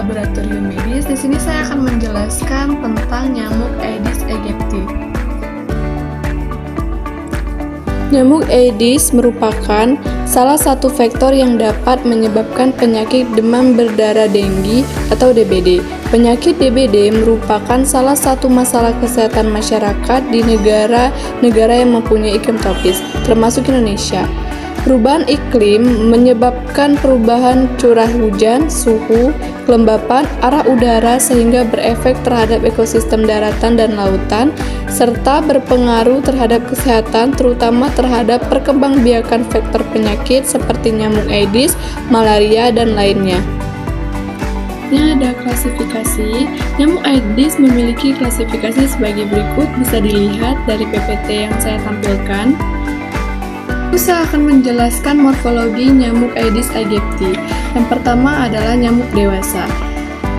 laboratorium medis. Di sini saya akan menjelaskan tentang nyamuk Aedes aegypti. Nyamuk Aedes merupakan salah satu faktor yang dapat menyebabkan penyakit demam berdarah Denggi atau DBD. Penyakit DBD merupakan salah satu masalah kesehatan masyarakat di negara-negara yang mempunyai iklim tropis, termasuk Indonesia. Perubahan iklim menyebabkan perubahan curah hujan, suhu, kelembapan, arah udara sehingga berefek terhadap ekosistem daratan dan lautan, serta berpengaruh terhadap kesehatan, terutama terhadap perkembangbiakan faktor penyakit seperti nyamuk Aedes, malaria, dan lainnya. Ini ada klasifikasi. Nyamuk Aedes memiliki klasifikasi sebagai berikut, bisa dilihat dari PPT yang saya tampilkan. Saya akan menjelaskan morfologi nyamuk Aedes aegypti. Yang pertama adalah nyamuk dewasa.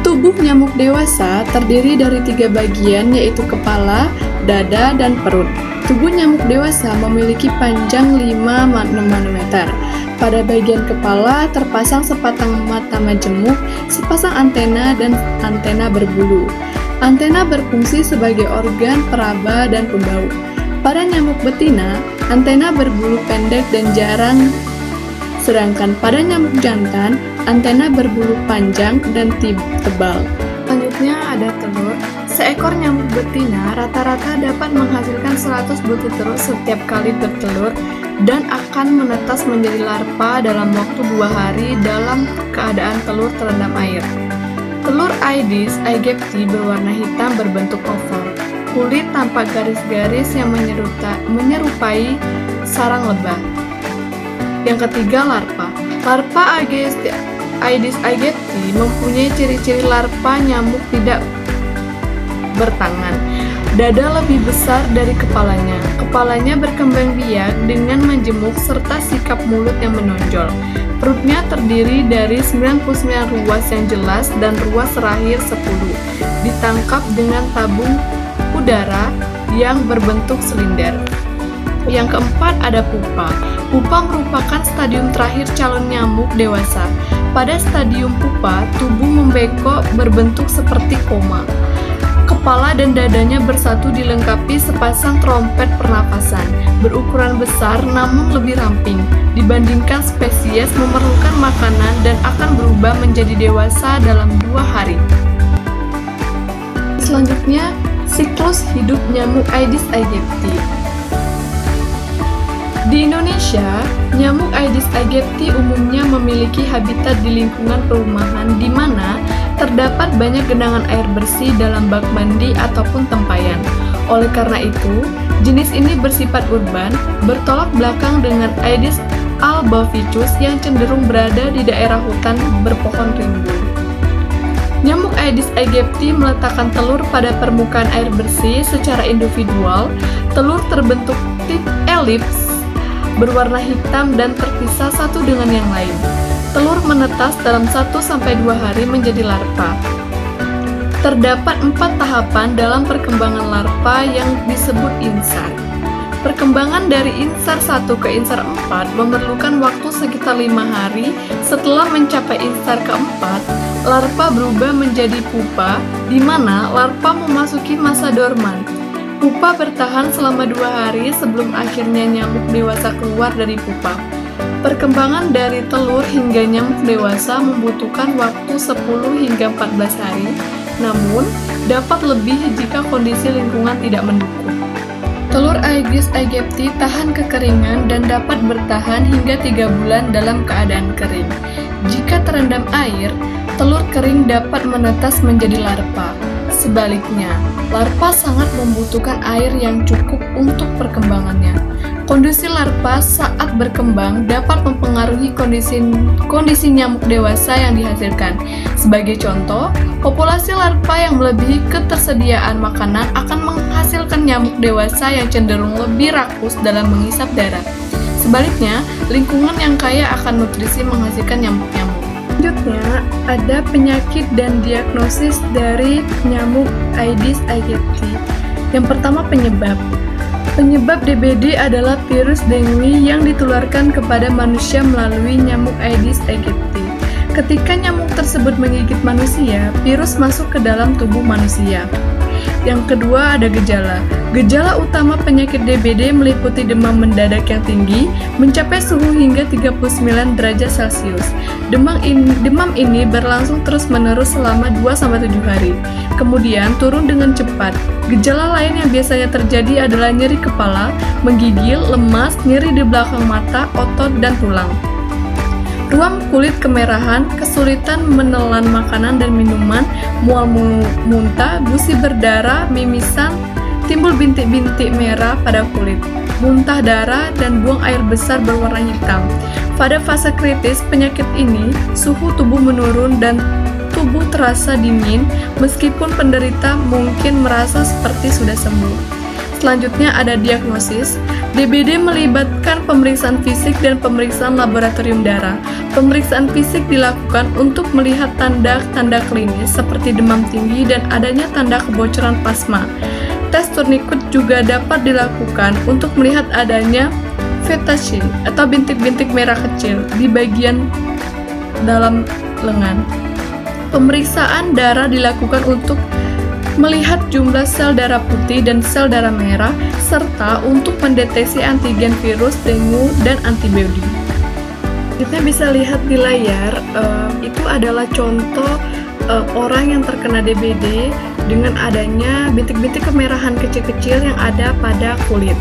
Tubuh nyamuk dewasa terdiri dari 3 bagian, yaitu kepala, dada, dan perut. Tubuh nyamuk dewasa memiliki panjang 5 nanometer. Pada bagian kepala terpasang sepasang mata majemuk, sepasang antena, dan antena berbulu. Antena berfungsi sebagai organ peraba dan pembau. Pada nyamuk betina, antena berbulu pendek dan jarang, sedangkan pada nyamuk jantan, antena berbulu panjang dan tebal. Selanjutnya ada telur. Seekor nyamuk betina rata-rata dapat menghasilkan 100 butir telur setiap kali bertelur dan akan menetas menjadi larva dalam waktu 2 hari dalam keadaan telur terendam air. Telur Aedes aegypti berwarna hitam berbentuk oval. Kulit tampak garis-garis yang menyerupai sarang lebah. Yang ketiga, larva. Larva Aedes aegypti mempunyai ciri-ciri larva nyamuk tidak bertangan. Dada lebih besar dari kepalanya. Kepalanya berkembang biak dengan majemuk serta sikap mulut yang menonjol. Perutnya terdiri dari 99 ruas yang jelas dan ruas terakhir 10. Ditangkap dengan tabung udara yang berbentuk silinder. Yang keempat ada pupa. Pupa merupakan stadium terakhir calon nyamuk dewasa. Pada stadium pupa, tubuh membengkok berbentuk seperti koma. Kepala dan dadanya bersatu dilengkapi sepasang trompet pernapasan. Berukuran besar namun lebih ramping. Dibandingkan spesies memerlukan makanan dan akan berubah menjadi dewasa dalam 2 hari. Selanjutnya, siklus hidup nyamuk Aedes aegypti. Di Indonesia, nyamuk Aedes aegypti umumnya memiliki habitat di lingkungan perumahan di mana terdapat banyak genangan air bersih dalam bak mandi ataupun tempayan. Oleh karena itu, jenis ini bersifat urban, bertolak belakang dengan Aedes albopicus yang cenderung berada di daerah hutan berpohon rimbun. Nyamuk Aedes aegypti meletakkan telur pada permukaan air bersih secara individual. Telur terbentuk tip elips, berwarna hitam dan terpisah satu dengan yang lain. Telur menetas dalam 1-2 hari menjadi larva. Terdapat 4 tahapan dalam perkembangan larva yang disebut insar. Perkembangan dari insar 1 ke insar 4 memerlukan waktu sekitar 5 hari. Setelah mencapai insar keempat, larva berubah menjadi pupa, di mana larva memasuki masa dorman. Pupa bertahan selama 2 hari sebelum akhirnya nyamuk dewasa keluar dari pupa. Perkembangan dari telur hingga nyamuk dewasa membutuhkan waktu 10 hingga 14 hari, namun dapat lebih jika kondisi lingkungan tidak mendukung. Telur Aedes aegypti tahan kekeringan dan dapat bertahan hingga 3 bulan dalam keadaan kering. Jika terendam air, telur kering dapat menetas menjadi larva. Sebaliknya, larva sangat membutuhkan air yang cukup untuk perkembangannya. Kondisi larva saat berkembang dapat mempengaruhi kondisi nyamuk dewasa yang dihasilkan. Sebagai contoh, populasi larva yang melebihi ketersediaan makanan akan menghasilkan nyamuk dewasa yang cenderung lebih rakus dalam menghisap darah. Sebaliknya, lingkungan yang kaya akan nutrisi menghasilkan nyamuk-nyamuk. Selanjutnya, ada penyakit dan diagnosis dari nyamuk Aedes aegypti. Yang pertama, penyebab. Penyebab DBD adalah virus dengue yang ditularkan kepada manusia melalui nyamuk Aedes aegypti. Ketika nyamuk tersebut menggigit manusia, virus masuk ke dalam tubuh manusia. Yang kedua ada gejala. Gejala utama penyakit DBD meliputi demam mendadak yang tinggi, mencapai suhu hingga 39 derajat Celcius. Demam ini berlangsung terus-menerus selama 2-7 hari. Kemudian turun dengan cepat. Gejala lain yang biasanya terjadi adalah nyeri kepala, menggigil, lemas, nyeri di belakang mata, otot, dan tulang. Ruam kulit kemerahan, kesulitan menelan makanan dan minuman, mual muntah, gusi berdarah, mimisan, timbul bintik-bintik merah pada kulit, muntah darah, dan buang air besar berwarna hitam. Pada fase kritis penyakit ini, suhu tubuh menurun dan tubuh terasa dingin, meskipun penderita mungkin merasa seperti sudah sembuh. Selanjutnya ada diagnosis. DBD melibatkan pemeriksaan fisik dan pemeriksaan laboratorium darah. Pemeriksaan fisik dilakukan untuk melihat tanda-tanda klinis seperti demam tinggi dan adanya tanda kebocoran plasma. Tes tourniquet juga dapat dilakukan untuk melihat adanya vetasi atau bintik-bintik merah kecil di bagian dalam lengan. Pemeriksaan darah dilakukan untuk melihat jumlah sel darah putih dan sel darah merah, serta untuk mendeteksi antigen virus, dengue, dan antibodi. Kita bisa lihat di layar, itu adalah contoh orang yang terkena DBD dengan adanya bintik-bintik kemerahan kecil-kecil yang ada pada kulit.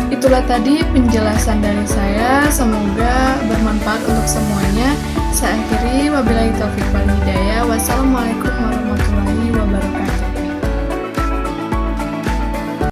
Itulah tadi penjelasan dari saya, semoga bermanfaat untuk semuanya. Saya akhiri, wabillahi taufiq wal hidayah.